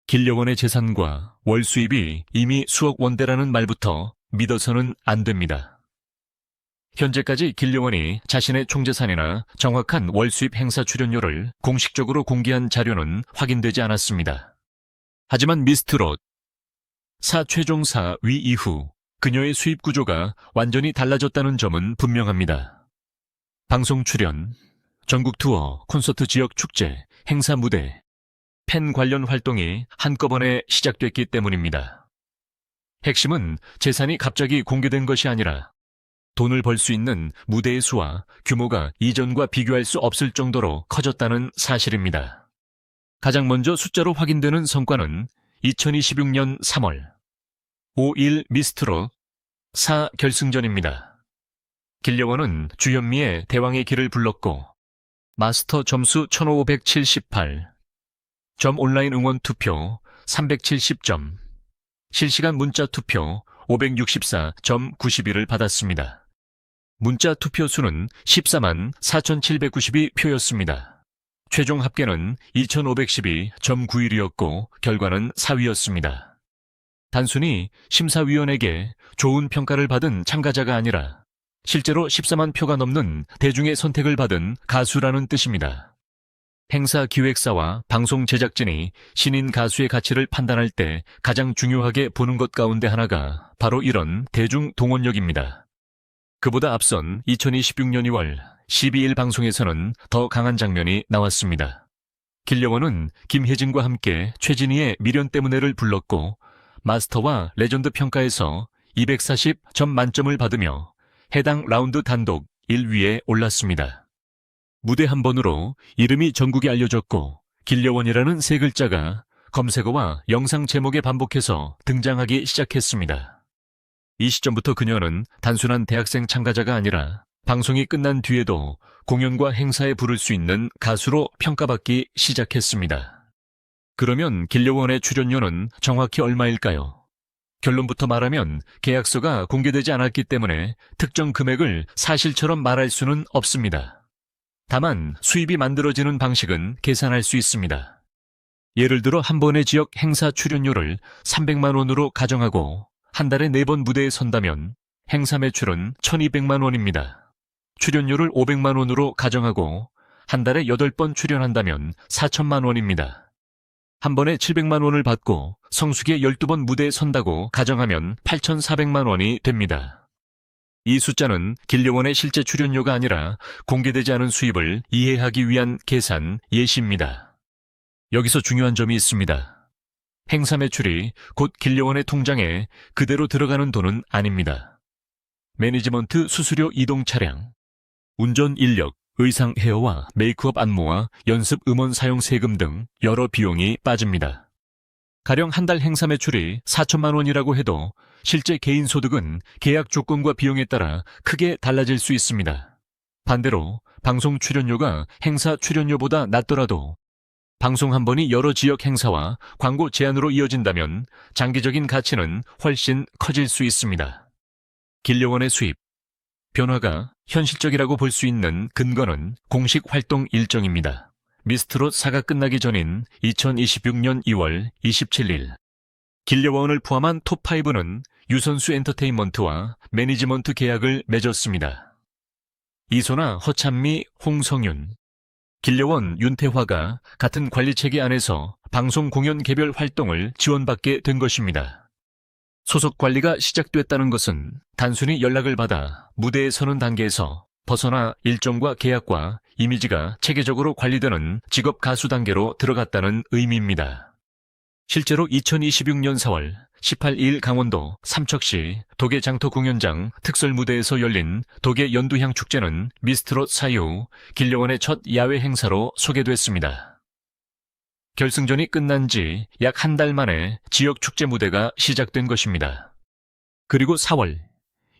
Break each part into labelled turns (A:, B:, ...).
A: 길려원의 재산과 월 수입이 이미 수억 원대라는 말부터 믿어서는 안 됩니다. 현재까지 길려원이 자신의 총재산이나 정확한 월 수입 행사 출연료를 공식적으로 공개한 자료는 확인되지 않았습니다. 하지만 미스트롯 4 최종사 위 이후 그녀의 수입 구조가 완전히 달라졌다는 점은 분명합니다. 방송 출연, 전국 투어, 콘서트 지역 축제, 행사 무대, 팬 관련 활동이 한꺼번에 시작됐기 때문입니다. 핵심은 재산이 갑자기 공개된 것이 아니라 돈을 벌 수 있는 무대의 수와 규모가 이전과 비교할 수 없을 정도로 커졌다는 사실입니다. 가장 먼저 숫자로 확인되는 성과는 2026년 3월 5일 미스트롯 4 결승전입니다. 길려원은 주현미의 대왕의 길을 불렀고 마스터 점수 1578, 점 온라인 응원 투표 370점, 실시간 문자 투표 564.91을 받았습니다. 문자 투표 수는 14만 4,792표였습니다. 최종 합계는 2,512.91이었고 결과는 4위였습니다. 단순히 심사위원에게 좋은 평가를 받은 참가자가 아니라 실제로 14만 표가 넘는 대중의 선택을 받은 가수라는 뜻입니다. 행사 기획사와 방송 제작진이 신인 가수의 가치를 판단할 때 가장 중요하게 보는 것 가운데 하나가 바로 이런 대중 동원력입니다. 그보다 앞선 2026년 2월 12일 방송에서는 더 강한 장면이 나왔습니다. 길려원은 김혜진과 함께 최진희의 미련 때문에를 불렀고 마스터와 레전드 평가에서 240점 만점을 받으며 해당 라운드 단독 1위에 올랐습니다. 무대 한 번으로 이름이 전국에 알려졌고 길려원이라는 세 글자가 검색어와 영상 제목에 반복해서 등장하기 시작했습니다. 이 시점부터 그녀는 단순한 대학생 참가자가 아니라 방송이 끝난 뒤에도 공연과 행사에 부를 수 있는 가수로 평가받기 시작했습니다. 그러면 길려원의 출연료는 정확히 얼마일까요? 결론부터 말하면 계약서가 공개되지 않았기 때문에 특정 금액을 사실처럼 말할 수는 없습니다. 다만 수입이 만들어지는 방식은 계산할 수 있습니다. 예를 들어 한 번의 지역 행사 출연료를 300만 원으로 가정하고 한 달에 4번 무대에 선다면 행사 매출은 1,200만 원입니다. 출연료를 500만 원으로 가정하고 한 달에 8번 출연한다면 4천만 원입니다. 한 번에 700만 원을 받고 성수기에 12번 무대에 선다고 가정하면 8,400만 원이 됩니다. 이 숫자는 길려원의 실제 출연료가 아니라 공개되지 않은 수입을 이해하기 위한 계산 예시입니다. 여기서 중요한 점이 있습니다. 행사 매출이 곧 길려원의 통장에 그대로 들어가는 돈은 아닙니다. 매니지먼트 수수료 이동 차량, 운전 인력, 의상 헤어와 메이크업 안무와 연습 음원 사용 세금 등 여러 비용이 빠집니다. 가령 한 달 행사 매출이 4천만 원이라고 해도 실제 개인 소득은 계약 조건과 비용에 따라 크게 달라질 수 있습니다. 반대로 방송 출연료가 행사 출연료보다 낮더라도 방송 한 번이 여러 지역 행사와 광고 제안으로 이어진다면 장기적인 가치는 훨씬 커질 수 있습니다. 길려원의 수입, 변화가 현실적이라고 볼 수 있는 근거는 공식 활동 일정입니다. 미스트롯 4가 끝나기 전인 2026년 2월 27일, 길려원을 포함한 톱5는 유선수 엔터테인먼트와 매니지먼트 계약을 맺었습니다. 이소나, 허찬미, 홍성윤, 길려원, 윤태화가 같은 관리체계 안에서 방송 공연 개별 활동을 지원받게 된 것입니다. 소속 관리가 시작됐다는 것은 단순히 연락을 받아 무대에 서는 단계에서 벗어나 일정과 계약과 이미지가 체계적으로 관리되는 직업 가수 단계로 들어갔다는 의미입니다. 실제로 2026년 4월 18일 강원도 삼척시 도계 장터 공연장 특설 무대에서 열린 도계 연두향 축제는 미스트롯 사유 길려원의 첫 야외 행사로 소개됐습니다. 결승전이 끝난 지 약 한 달 만에 지역 축제 무대가 시작된 것입니다. 그리고 4월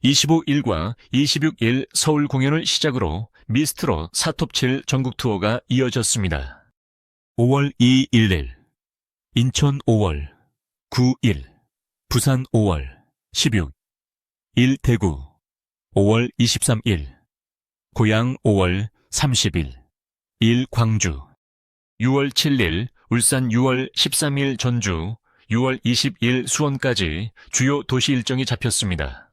A: 25일과 26일 서울 공연을 시작으로 미스트롯 4톱7 전국 투어가 이어졌습니다. 5월 2일 인천 5월 9일, 부산 5월 16일, 대구 5월 23일, 고양 5월 30일, 광주 6월 7일 울산 6월 13일 전주, 6월 20일 수원까지 주요 도시 일정이 잡혔습니다.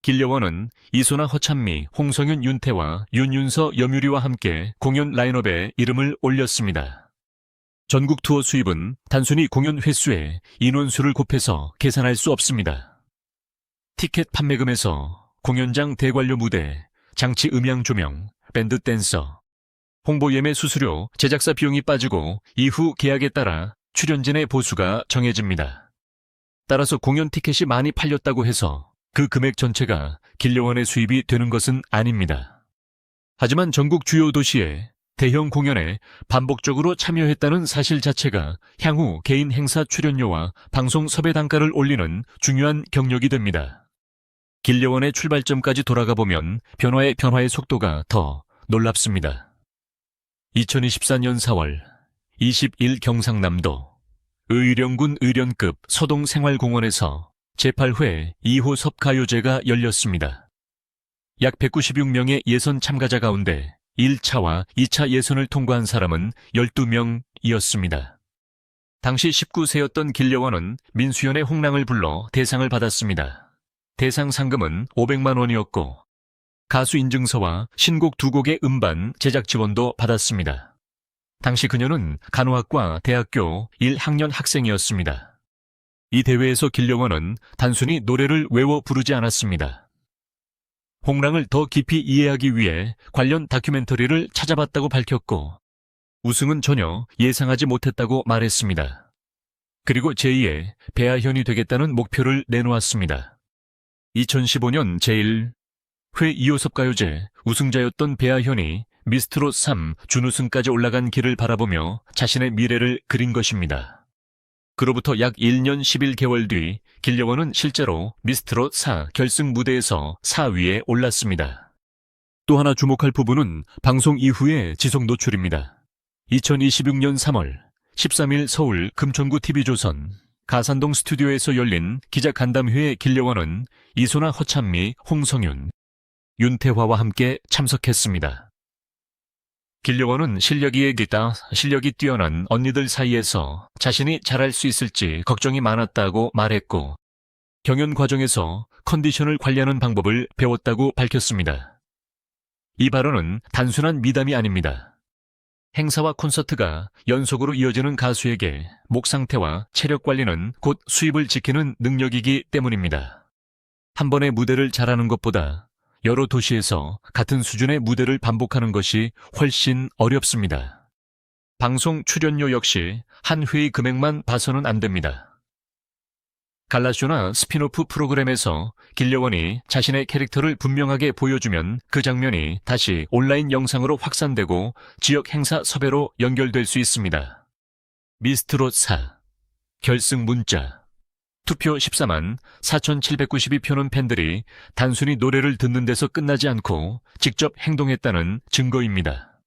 A: 길려원은 이소나 허찬미, 홍성윤 윤태와 윤윤서 염유리와 함께 공연 라인업에 이름을 올렸습니다. 전국 투어 수입은 단순히 공연 횟수에 인원수를 곱해서 계산할 수 없습니다. 티켓 판매금에서 공연장 대관료 무대, 장치 음향 조명, 밴드 댄서, 홍보 예매 수수료, 제작사 비용이 빠지고 이후 계약에 따라 출연진의 보수가 정해집니다. 따라서 공연 티켓이 많이 팔렸다고 해서 그 금액 전체가 길려원의 수입이 되는 것은 아닙니다. 하지만 전국 주요 도시에 대형 공연에 반복적으로 참여했다는 사실 자체가 향후 개인 행사 출연료와 방송 섭외 단가를 올리는 중요한 경력이 됩니다. 길려원의 출발점까지 돌아가 보면 변화의 속도가 더 놀랍습니다. 2024년 4월 20일 경상남도 의령군 의령급 서동생활공원에서 제8회 2호섭 가요제가 열렸습니다. 약 196명의 예선 참가자 가운데 1차와 2차 예선을 통과한 사람은 12명이었습니다. 당시 19세였던 길려원은 민수연의 홍랑을 불러 대상을 받았습니다. 대상 상금은 500만 원이었고 가수 인증서와 신곡 2곡의 음반 제작 지원도 받았습니다. 당시 그녀는 간호학과 대학교 1학년 학생이었습니다. 이 대회에서 길려원은 단순히 노래를 외워 부르지 않았습니다. 홍랑을 더 깊이 이해하기 위해 관련 다큐멘터리를 찾아봤다고 밝혔고 우승은 전혀 예상하지 못했다고 말했습니다. 그리고 제2의 배아현이 되겠다는 목표를 내놓았습니다. 2015년 제1회 2호섭 가요제 우승자였던 배아현이 미스트롯 3 준우승까지 올라간 길을 바라보며 자신의 미래를 그린 것입니다. 그로부터 약 1년 11개월 뒤 길려원은 실제로 미스트롯 4 결승 무대에서 4위에 올랐습니다. 또 하나 주목할 부분은 방송 이후의 지속 노출입니다. 2026년 3월 13일 서울 금천구 TV조선 가산동 스튜디오에서 열린 기자간담회에 길려원은 이소나 허찬미, 홍성윤, 윤태화와 함께 참석했습니다. 길려원은 실력이 뛰어난 언니들 사이에서 자신이 잘할 수 있을지 걱정이 많았다고 말했고 경연 과정에서 컨디션을 관리하는 방법을 배웠다고 밝혔습니다. 이 발언은 단순한 미담이 아닙니다. 행사와 콘서트가 연속으로 이어지는 가수에게 목 상태와 체력 관리는 곧 수입을 지키는 능력이기 때문입니다. 한 번의 무대를 잘하는 것보다 여러 도시에서 같은 수준의 무대를 반복하는 것이 훨씬 어렵습니다. 방송 출연료 역시 한 회의 금액만 봐서는 안 됩니다. 갈라쇼나 스핀오프 프로그램에서 길려원이 자신의 캐릭터를 분명하게 보여주면 그 장면이 다시 온라인 영상으로 확산되고 지역 행사 섭외로 연결될 수 있습니다. 미스트롯 4 결승 문자 투표 14만 4,792표는 팬들이 단순히 노래를 듣는 데서 끝나지 않고 직접 행동했다는 증거입니다.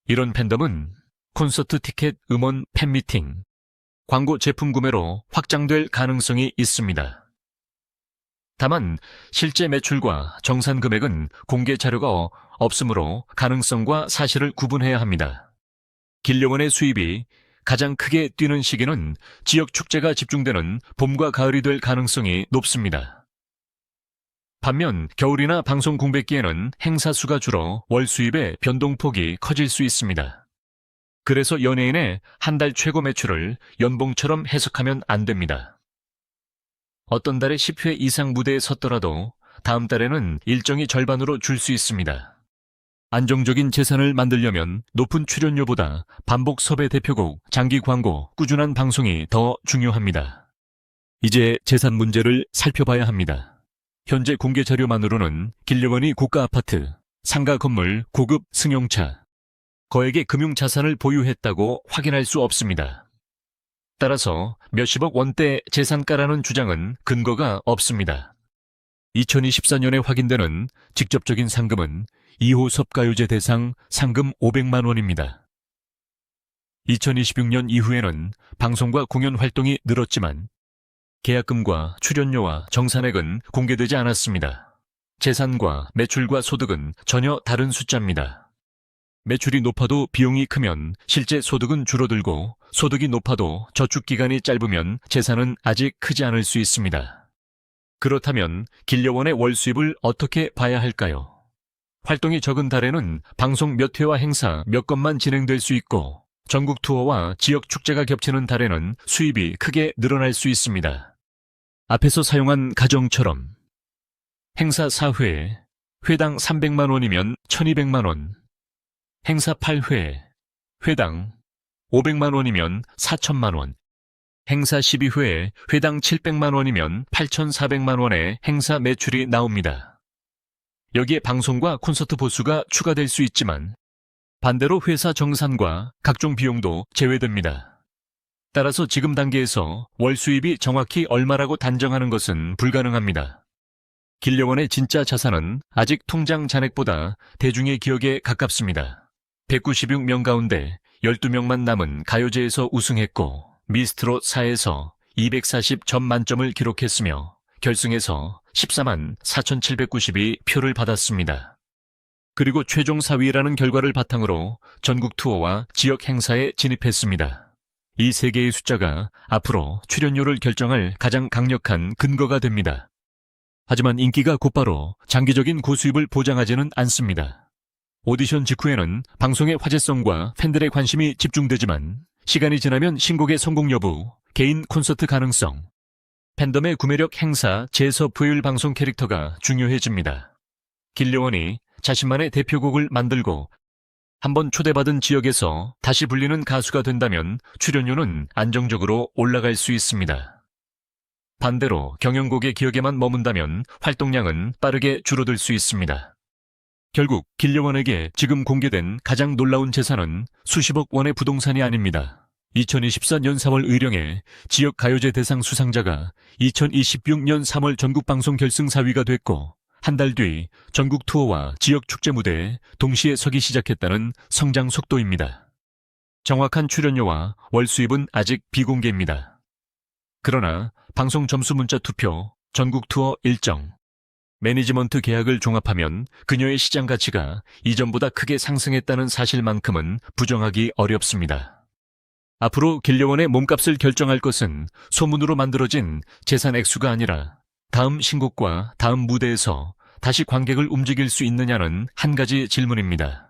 A: 이런 팬덤은 콘서트 티켓, 음원, 팬미팅, 광고 제품 구매로 확장될 가능성이 있습니다. 다만 실제 매출과 정산 금액은 공개 자료가 없으므로 가능성과 사실을 구분해야 합니다. 길려원의 수입이 가장 크게 뛰는 시기는 지역 축제가 집중되는 봄과 가을이 될 가능성이 높습니다. 반면 겨울이나 방송 공백기에는 행사 수가 줄어 월 수입의 변동폭이 커질 수 있습니다. 그래서 연예인의 한 달 최고 매출을 연봉처럼 해석하면 안 됩니다. 어떤 달에 10회 이상 무대에 섰더라도 다음 달에는 일정이 절반으로 줄 수 있습니다. 안정적인 재산을 만들려면 높은 출연료보다 반복 섭외 대표곡, 장기 광고, 꾸준한 방송이 더 중요합니다. 이제 재산 문제를 살펴봐야 합니다. 현재 공개 자료만으로는 길려원이 고가 아파트, 상가 건물, 고급 승용차, 거액의 금융자산을 보유했다고 확인할 수 없습니다. 따라서 몇십억 원대 재산가라는 주장은 근거가 없습니다. 2024년에 확인되는 직접적인 상금은 2호섭 가요제 대상 상금 500만 원입니다. 2026년 이후에는 방송과 공연 활동이 늘었지만 계약금과 출연료와 정산액은 공개되지 않았습니다. 재산과 매출과 소득은 전혀 다른 숫자입니다. 매출이 높아도 비용이 크면 실제 소득은 줄어들고 소득이 높아도 저축 기간이 짧으면 재산은 아직 크지 않을 수 있습니다. 그렇다면 길려원의 월 수입을 어떻게 봐야 할까요? 활동이 적은 달에는 방송 몇 회와 행사 몇 건만 진행될 수 있고, 전국 투어와 지역 축제가 겹치는 달에는 수입이 크게 늘어날 수 있습니다. 앞에서 사용한 가정처럼 행사 4회, 회당 300만 원이면 1200만 원, 행사 8회, 회당 500만 원이면 4000만 원, 행사 12회, 회당 700만 원이면 8400만 원의 행사 매출이 나옵니다. 여기에 방송과 콘서트 보수가 추가될 수 있지만 반대로 회사 정산과 각종 비용도 제외됩니다. 따라서 지금 단계에서 월 수입이 정확히 얼마라고 단정하는 것은 불가능합니다. 길려원의 진짜 자산은 아직 통장 잔액보다 대중의 기억에 가깝습니다. 196명 가운데 12명만 남은 가요제에서 우승했고, 미스트롯 4에서 240점 만점을 기록했으며 결승에서 14만 4,792표를 받았습니다. 그리고 최종 4위라는 결과를 바탕으로 전국 투어와 지역 행사에 진입했습니다. 이 세 개의 숫자가 앞으로 출연료를 결정할 가장 강력한 근거가 됩니다. 하지만 인기가 곧바로 장기적인 고수입을 보장하지는 않습니다. 오디션 직후에는 방송의 화제성과 팬들의 관심이 집중되지만 시간이 지나면 신곡의 성공 여부, 개인 콘서트 가능성, 팬덤의 구매력 행사, 재서 부일 방송 캐릭터가 중요해집니다. 길려원이 자신만의 대표곡을 만들고 한번 초대받은 지역에서 다시 불리는 가수가 된다면 출연료는 안정적으로 올라갈 수 있습니다. 반대로 경연곡의 기억에만 머문다면 활동량은 빠르게 줄어들 수 있습니다. 결국 길려원에게 지금 공개된 가장 놀라운 재산은 수십억 원의 부동산이 아닙니다. 2024년 4월 의령에 지역 가요제 대상 수상자가 2026년 3월 전국방송 결승 4위가 됐고, 한 달 뒤 전국 투어와 지역 축제 무대에 동시에 서기 시작했다는 성장 속도입니다. 정확한 출연료와 월 수입은 아직 비공개입니다. 그러나 방송 점수 문자 투표, 전국 투어 일정, 매니지먼트 계약을 종합하면 그녀의 시장 가치가 이전보다 크게 상승했다는 사실만큼은 부정하기 어렵습니다. 앞으로 길려원의 몸값을 결정할 것은 소문으로 만들어진 재산 액수가 아니라 다음 신곡과 다음 무대에서 다시 관객을 움직일 수 있느냐는 한 가지 질문입니다.